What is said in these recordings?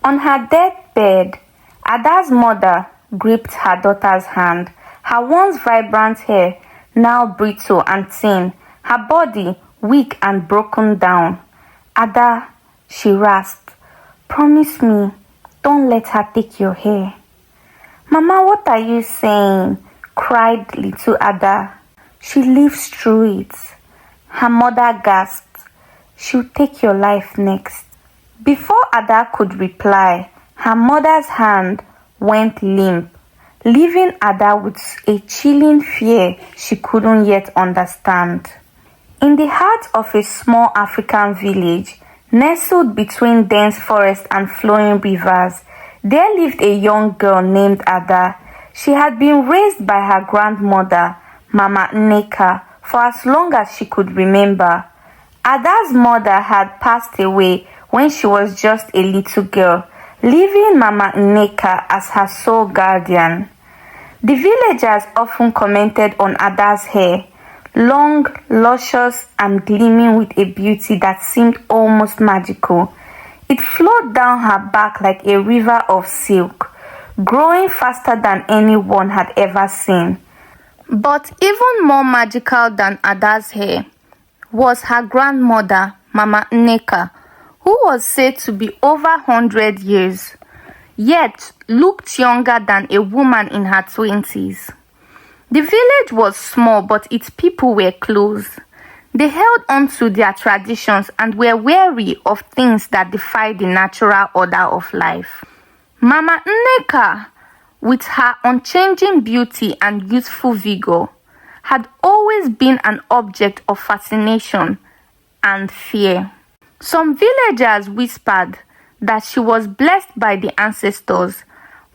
On her deathbed, Ada's mother gripped her daughter's hand, her once vibrant hair now brittle and thin, her body weak and broken down. "Ada," she rasped, "promise me, don't let her take your hair." "Mama, what are you saying?" cried little Ada. "She lives through it." Her mother gasped, "She'll take your life next." Before Ada could reply, her mother's hand went limp, leaving Ada with a chilling fear she couldn't yet understand. In the heart of a small African village, nestled between dense forests and flowing rivers, there lived a young girl named Ada. She had been raised by her grandmother, Mama Nneka, for as long as she could remember. Ada's mother had passed away when she was just a little girl, leaving Mama Nneka as her sole guardian. The villagers often commented on Ada's hair, long, luscious, and gleaming with a beauty that seemed almost magical. It flowed down her back like a river of silk, growing faster than anyone had ever seen. But even more magical than Ada's hair was her grandmother, Mama Nneka, who was said to be over 100 years, yet looked younger than a woman in her 20s. The village was small, but its people were close. They held on to their traditions and were wary of things that defied the natural order of life. Mama Nneka, with her unchanging beauty and youthful vigor, had always been an object of fascination and fear. Some villagers whispered that she was blessed by the ancestors,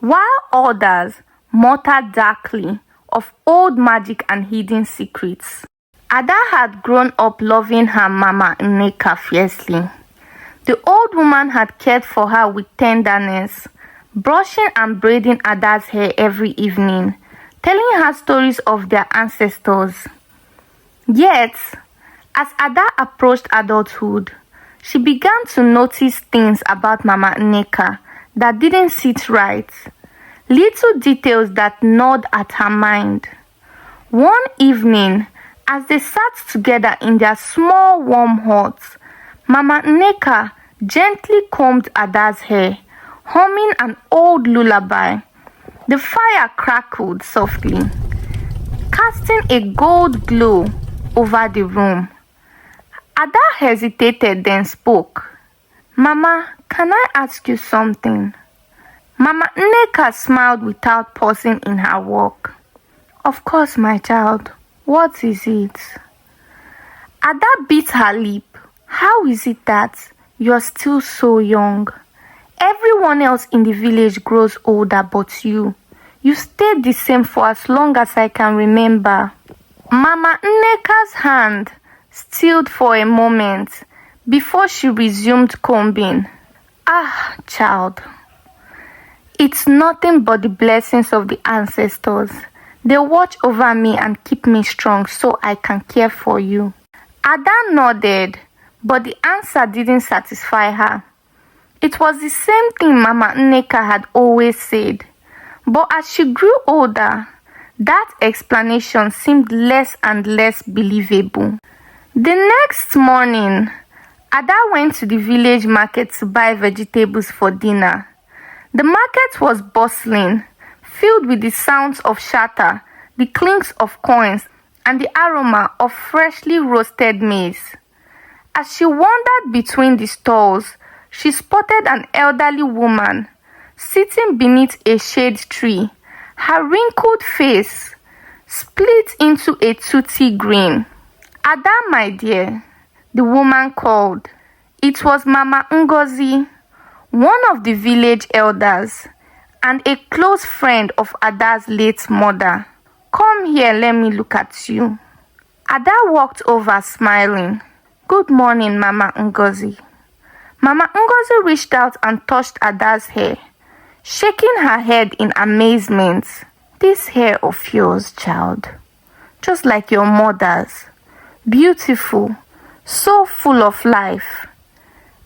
while others muttered darkly of old magic and hidden secrets. Ada had grown up loving her Mama Nneka fiercely. The old woman had cared for her with tenderness, brushing and braiding Ada's hair every evening, telling her stories of their ancestors. Yet, as Ada approached adulthood, she began to notice things about Mama Nneka that didn't sit right, little details that gnawed at her mind. One evening, as they sat together in their small warm hut, Mama Nneka gently combed Ada's hair, humming an old lullaby. The fire crackled softly, casting a gold glow over the room. Ada hesitated, then spoke. "Mama, can I ask you something?" Mama Nneka smiled without pausing in her work. "Of course, my child. What is it?" Ada bit her lip. "How is it that you're still so young? Everyone else in the village grows older but you. You stayed the same for as long as I can remember." Mama Nneka's hand stilled for a moment before she resumed combing. "Ah, child, it's nothing but the blessings of the ancestors. They watch over me and keep me strong so I can care for you." Ada nodded, but the answer didn't satisfy her. It was the same thing Mama Nneka had always said, but as she grew older, that explanation seemed less and less believable. The next morning, Ada went to the village market to buy vegetables for dinner. The market was bustling, filled with the sounds of chatter, the clinks of coins, and the aroma of freshly roasted maize. As she wandered between the stalls, she spotted an elderly woman sitting beneath a shade tree, her wrinkled face split into a toothy grin. "Ada, my dear," the woman called. It was Mama Ngozi, one of the village elders, and a close friend of Ada's late mother. "Come here, let me look at you." Ada walked over smiling. "Good morning, Mama Ngozi." Mama Ngozi reached out and touched Ada's hair, shaking her head in amazement. "This hair of yours, child, just like your mother's. Beautiful, so full of life.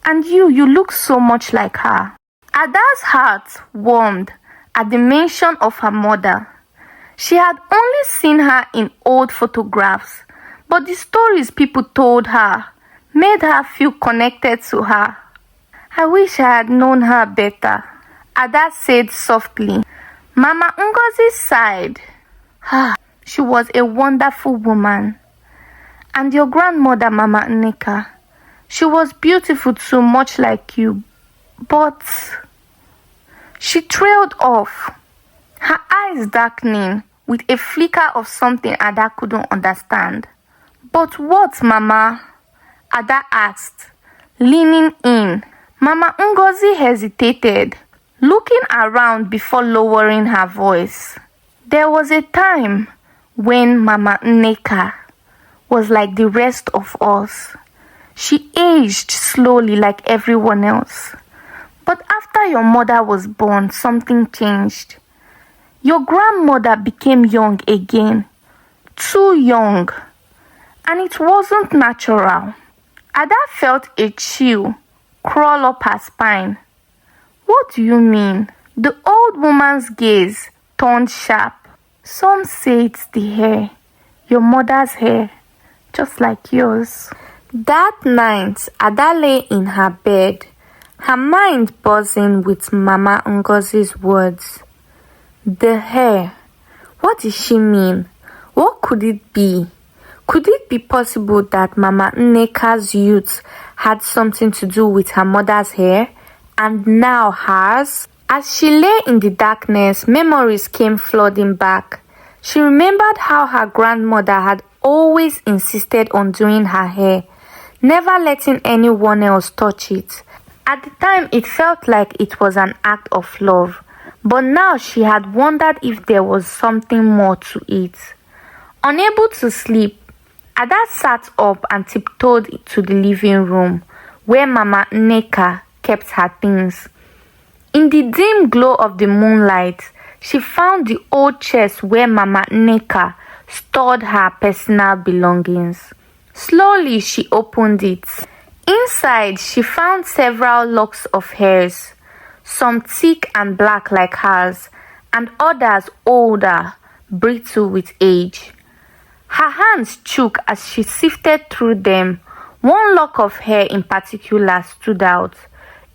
And you look so much like her." Ada's heart warmed at the mention of her mother. She had only seen her in old photographs, but the stories people told her made her feel connected to her. I wish I had known her better, Ada said softly. Mama Ngozi sighed. She was a wonderful woman. And your grandmother, Mama Nneka, she was beautiful too, much like you. But she trailed off, her eyes darkening with a flicker of something Ada couldn't understand. But what, Mama? Ada asked, leaning in. Mama Ngozi hesitated, looking around before lowering her voice. There was a time when Mama Nneka was like the rest of us. She aged slowly like everyone else. But after your mother was born, something changed. Your grandmother became young again, too young, and it wasn't natural. Ada felt a chill crawl up her spine. What do you mean? The old woman's gaze turned sharp. Some say it's the hair, your mother's hair, just like yours. That night, Ada lay in her bed, her mind buzzing with Mama Ngozi's words. The hair. What did she mean? What could it be? Could it be possible that Mama Nneka's youth had something to do with her mother's hair, and now hers? As she lay in the darkness, memories came flooding back. She remembered how her grandmother had always insisted on doing her hair, never letting anyone else touch it. At the time, it felt like it was an act of love, but now she had wondered if there was something more to it. Unable to sleep, Ada sat up and tiptoed to the living room, where Mama Nneka kept her things. In the dim glow of the moonlight, she found the old chest where Mama Nneka stored her personal belongings. Slowly, she opened it. Inside, she found several locks of hairs, some thick and black like hers, and others older, brittle with age. Her hands shook as she sifted through them. One lock of hair in particular stood out.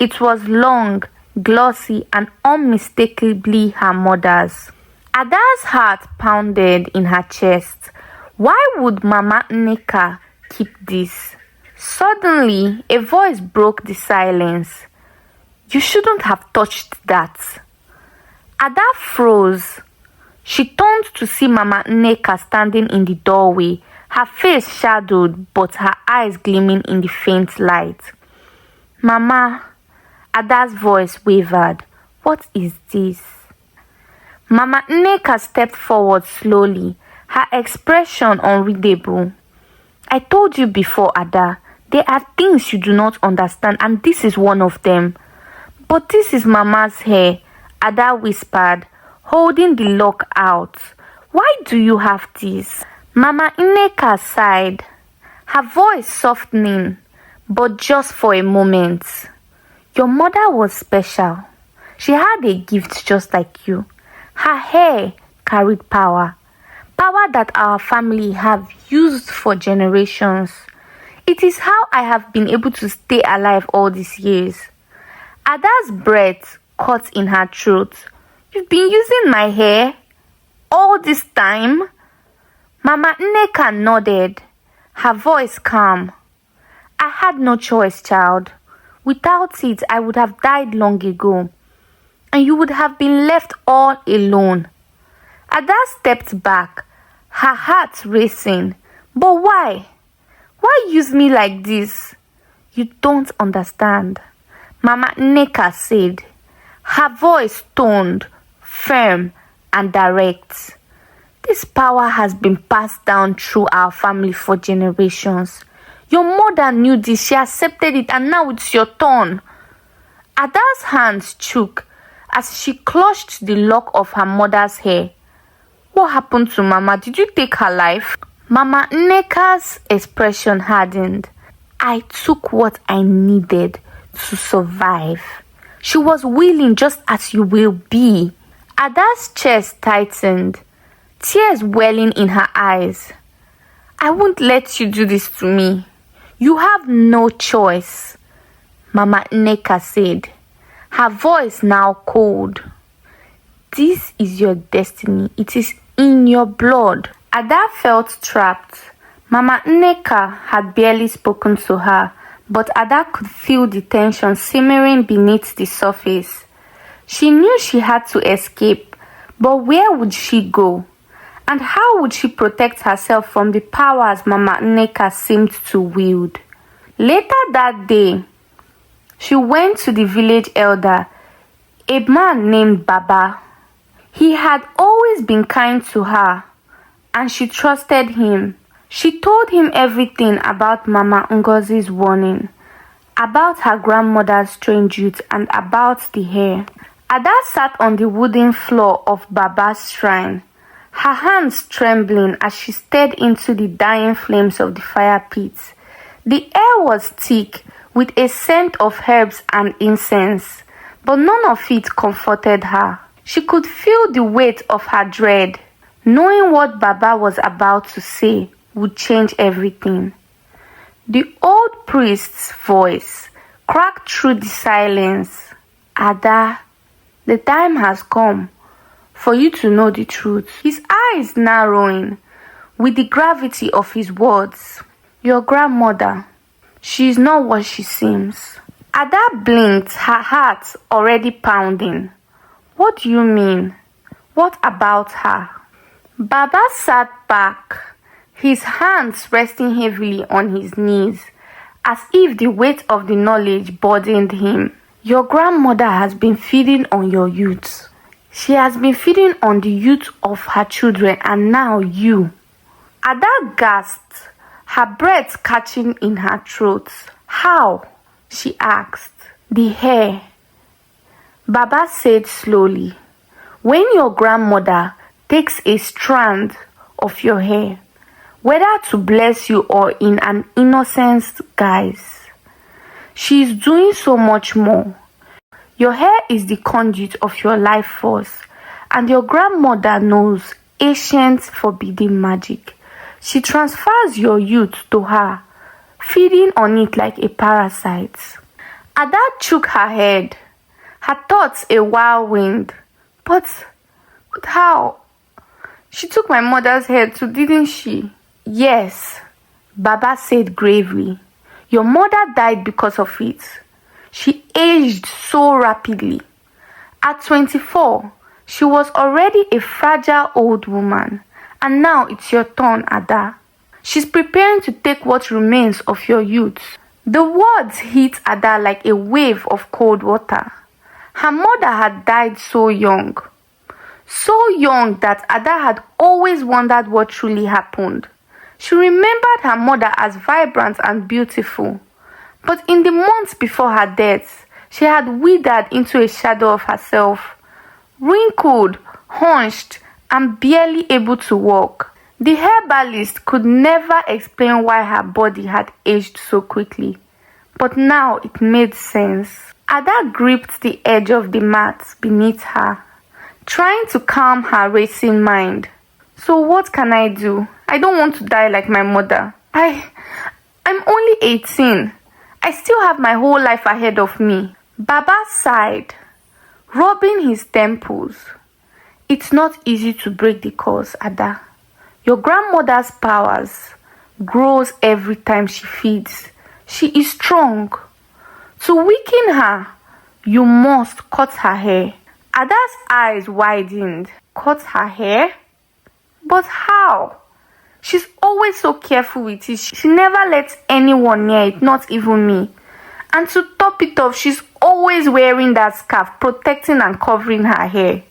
It was long, glossy, and unmistakably her mother's. Ada's heart pounded in her chest. Why would Mama Nneka keep this? Suddenly, a voice broke the silence. You shouldn't have touched that. Ada froze. She turned to see Mama Nneka standing in the doorway, her face shadowed but her eyes gleaming in the faint light. Mama, Ada's voice wavered. What is this? Mama Nneka stepped forward slowly, her expression unreadable. I told you before, Ada, there are things you do not understand, and this is one of them. But this is Mama's hair, Ada whispered, holding the lock out. Why do you have this? Mama Nneka sighed, her voice softening, but just for a moment. Your mother was special. She had a gift just like you. Her hair carried power. Power that our family have used for generations. It is how I have been able to stay alive all these years. Ada's breath caught in her throat. You've been using my hair all this time? Mama Nneka nodded, her voice calm. I had no choice, child. Without it, I would have died long ago, and you would have been left all alone. Ada stepped back, her heart racing. But why? Why use me like this? You don't understand, Mama Nneka said, her voice toned, firm and direct. This power has been passed down through our family for generations. Your mother knew this, she accepted it, and now it's your turn. Ada's hands shook as she clutched the lock of her mother's hair. What happened to Mama? Did you take her life? Mama Nneka's expression hardened. I took what I needed to survive. She was willing just as you will be. Ada's chest tightened, tears welling in her eyes. I won't let you do this to me. You have no choice, Mama Nneka said, her voice now cold. This is your destiny. It is in your blood. Ada felt trapped. Mama Nneka had barely spoken to her, but Ada could feel the tension simmering beneath the surface. She knew she had to escape, but where would she go? And how would she protect herself from the powers Mama Nneka seemed to wield? Later that day, she went to the village elder, a man named Baba. He had always been kind to her, and she trusted him. She told him everything about Mama Ngozi's warning, about her grandmother's strange youth, and about the hair. Ada sat on the wooden floor of Baba's shrine, her hands trembling as she stared into the dying flames of the fire pit. The air was thick with a scent of herbs and incense, but none of it comforted her. She could feel the weight of her dread, knowing what Baba was about to say would change everything. The old priest's voice cracked through the silence. Ada, the time has come for you to know the truth. His eyes narrowing with the gravity of his words. Your grandmother, she is not what she seems. Ada blinked, her heart already pounding. What do you mean? What about her? Baba sat back, his hands resting heavily on his knees, as if the weight of the knowledge burdened him. Your grandmother has been feeding on your youth. She has been feeding on the youth of her children, and now you. Ada gasped, her breath catching in her throat. How? She asked. The hair. Baba said slowly, when your grandmother takes a strand of your hair, whether to bless you or in an innocent guise, she is doing so much more. Your hair is the conduit of your life force, and your grandmother knows ancient forbidden magic. She transfers your youth to her, feeding on it like a parasite. Ada shook her head, her thoughts a whirlwind. But how? She took my mother's head too, didn't she? Yes, Baba said gravely. Your mother died because of it. She aged so rapidly. At 24, she was already a fragile old woman. And now it's your turn, Ada. She's preparing to take what remains of your youth. The words hit Ada like a wave of cold water. Her mother had died so young that Ada had always wondered what truly happened. She remembered her mother as vibrant and beautiful. But in the months before her death, she had withered into a shadow of herself, wrinkled, hunched, and barely able to walk. The herbalist could never explain why her body had aged so quickly, but now it made sense. Ada gripped the edge of the mat beneath her, trying to calm her racing mind. So what can I do? I don't want to die like my mother. I'm only 18. I still have my whole life ahead of me. Baba sighed, rubbing his temples. It's not easy to break the curse, Ada. Your grandmother's powers grows every time she feeds. She is strong. To weaken her, you must cut her hair. Ada's eyes widened. Cut her hair? But how? She's always so careful with it. She never lets anyone near it, not even me. And to top it off, she's always wearing that scarf, protecting and covering her hair.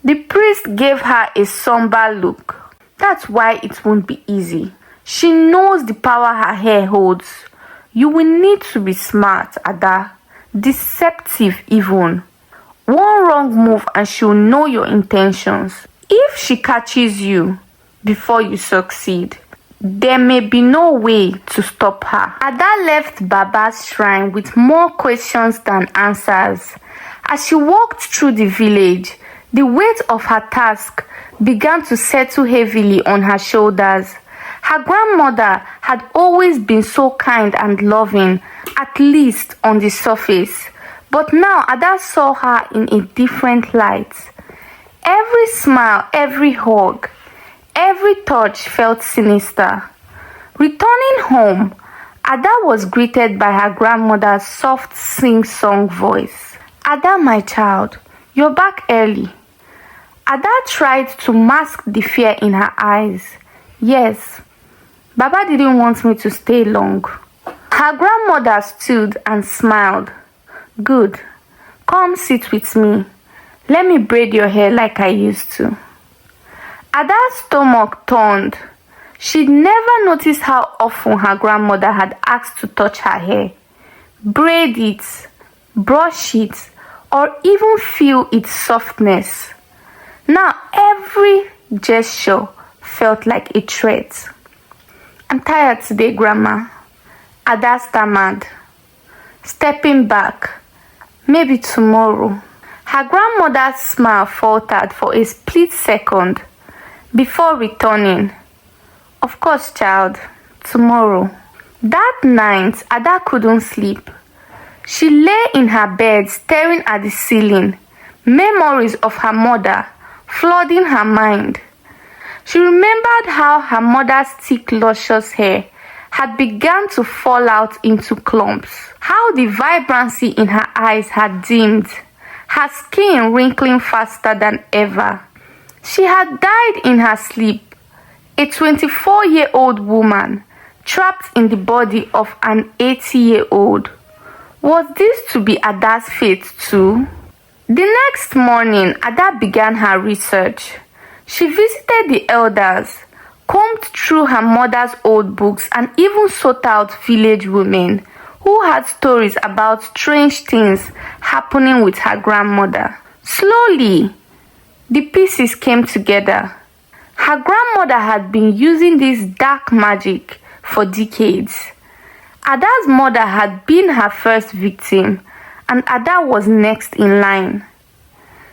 The priest gave her a somber look. That's why it won't be easy. She knows the power her hair holds. You will need to be smart, Ada. Deceptive even. One wrong move and she'll know your intentions. If she catches you before you succeed, there may be no way to stop her. Ada left Baba's shrine with more questions than answers. As she walked through the village, the weight of her task began to settle heavily on her shoulders. Her grandmother had always been so kind and loving, at least on the surface. But now Ada saw her in a different light. Every smile, every hug, every touch felt sinister. Returning home, Ada was greeted by her grandmother's soft sing-song voice. "Ada, my child, you're back early." Ada tried to mask the fear in her eyes. "Yes, Baba didn't want me to stay long." Her grandmother stood and smiled. "Good. Come sit with me. Let me braid your hair like I used to." Ada's stomach turned. She'd never noticed how often her grandmother had asked to touch her hair, braid it, brush it, or even feel its softness. Now every gesture felt like a threat. "I'm tired today, Grandma," Ada stammered, stepping back. "Maybe tomorrow." Her grandmother's smile faltered for a split second before returning. "Of course, child, tomorrow." That night, Ada couldn't sleep. She lay in her bed staring at the ceiling, memories of her mother flooding her mind. She remembered how her mother's thick, luscious hair had begun to fall out into clumps, how the vibrancy in her eyes had dimmed, her skin wrinkling faster than ever. She had died in her sleep, a 24-year-old woman trapped in the body of an 80-year-old. Was this to be Ada's fate too? The next morning, Ada began her research. She visited the elders, combed through her mother's old books, and even sought out village women who had stories about strange things happening with her grandmother. Slowly, the pieces came together. Her grandmother had been using this dark magic for decades. Ada's mother had been her first victim, and Ada was next in line.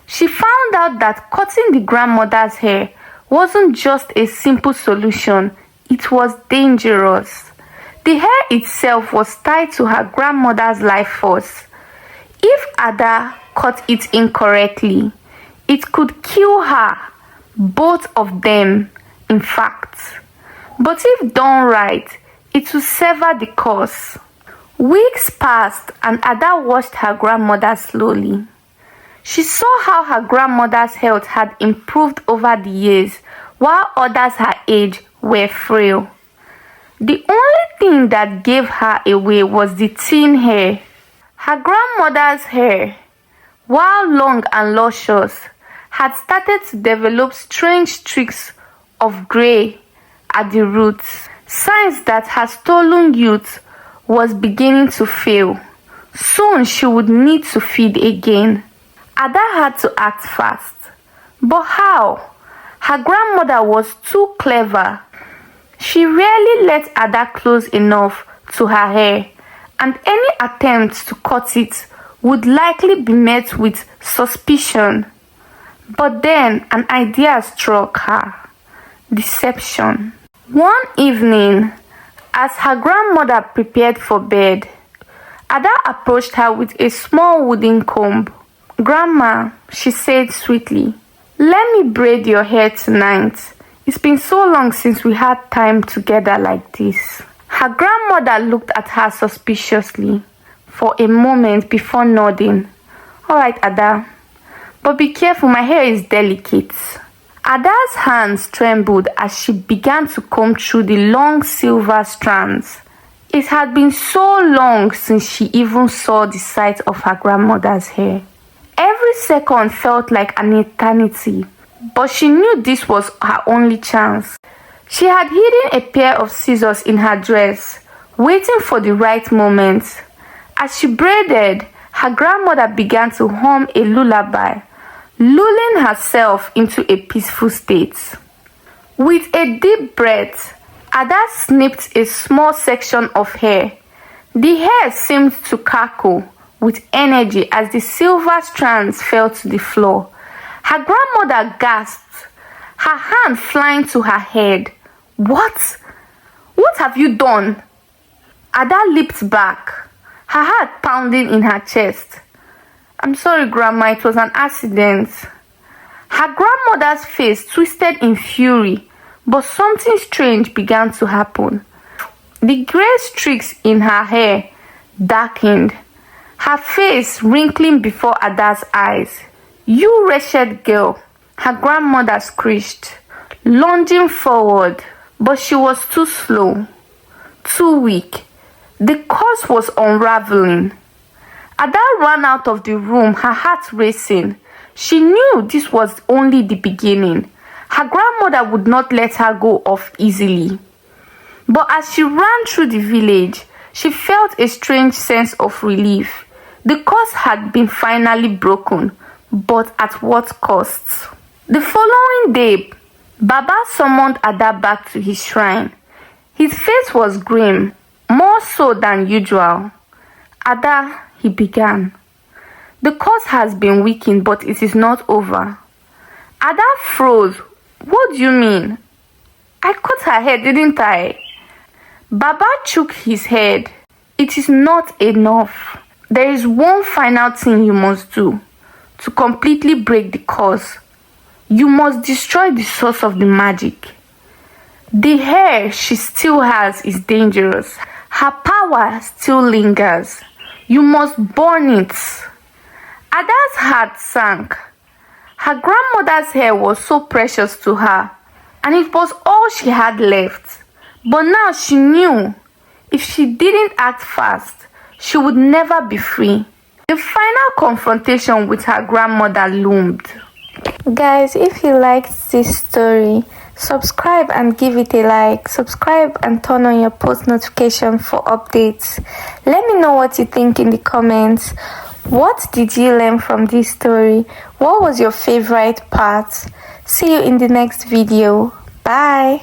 She found out that cutting the grandmother's hair wasn't just a simple solution, it was dangerous. The hair itself was tied to her grandmother's life force. If Ada cut it incorrectly, it could kill her, both of them, in fact. But if done right, it would sever the cause. Weeks passed and Ada watched her grandmother slowly. She saw how her grandmother's health had improved over the years, while others her age were frail. The only thing that gave her away was the thin hair. Her grandmother's hair, while long and luscious, had started to develop strange streaks of gray at the roots, signs that her stolen youth was beginning to fail. Soon she would need to feed again. Ada had to act fast. But how? Her grandmother was too clever. She rarely let Ada close enough to her hair, and any attempt to cut it would likely be met with suspicion. But then an idea struck her. Deception. One evening, as her grandmother prepared for bed, Ada approached her with a small wooden comb. "Grandma," she said sweetly, "let me braid your hair tonight. It's been so long since we had time together like this." Her grandmother looked at her suspiciously for a moment before nodding. "All right, Ada, but be careful, my hair is delicate." Ada's hands trembled as she began to comb through the long silver strands. It had been so long since she even saw the sight of her grandmother's hair. Every second felt like an eternity, but she knew this was her only chance. She had hidden a pair of scissors in her dress, waiting for the right moment. As she braided, her grandmother began to hum a lullaby, lulling herself into a peaceful state. With a deep breath, Ada snipped a small section of hair. The hair seemed to crackle, with energy as the silver strands fell to the floor. Her grandmother gasped, her hand flying to her head. What? What have you done? Ada leaped back, her heart pounding in her chest. I'm sorry, Grandma, it was an accident. Her grandmother's face twisted in fury, but something strange began to happen. The grey streaks in her hair darkened, her face wrinkling before Ada's eyes. You wretched girl, her grandmother screeched, lunging forward, but she was too slow, too weak. The cause was unraveling. Ada ran out of the room, her heart racing. She knew this was only the beginning. Her grandmother would not let her go off easily. But as she ran through the village, she felt a strange sense of relief. The curse had been finally broken, but at what cost? The following day, Baba summoned Ada back to his shrine. His face was grim, more so than usual. Ada, he began. The curse has been weakened, but it is not over. Ada froze. What do you mean? I cut her head, didn't I? Baba shook his head. It is not enough. There is one final thing you must do to completely break the curse. You must destroy the source of the magic. The hair she still has is dangerous. Her power still lingers. You must burn it. Ada's heart sank. Her grandmother's hair was so precious to her, and it was all she had left. But now she knew if she didn't act fast, she would never be free. The final confrontation with her grandmother loomed. Guys, if you liked this story, subscribe and give it a like. Subscribe and turn on your post notification for updates. Let me know what you think in the comments. What did you learn from this story? What was your favorite part? See you in the next video. Bye.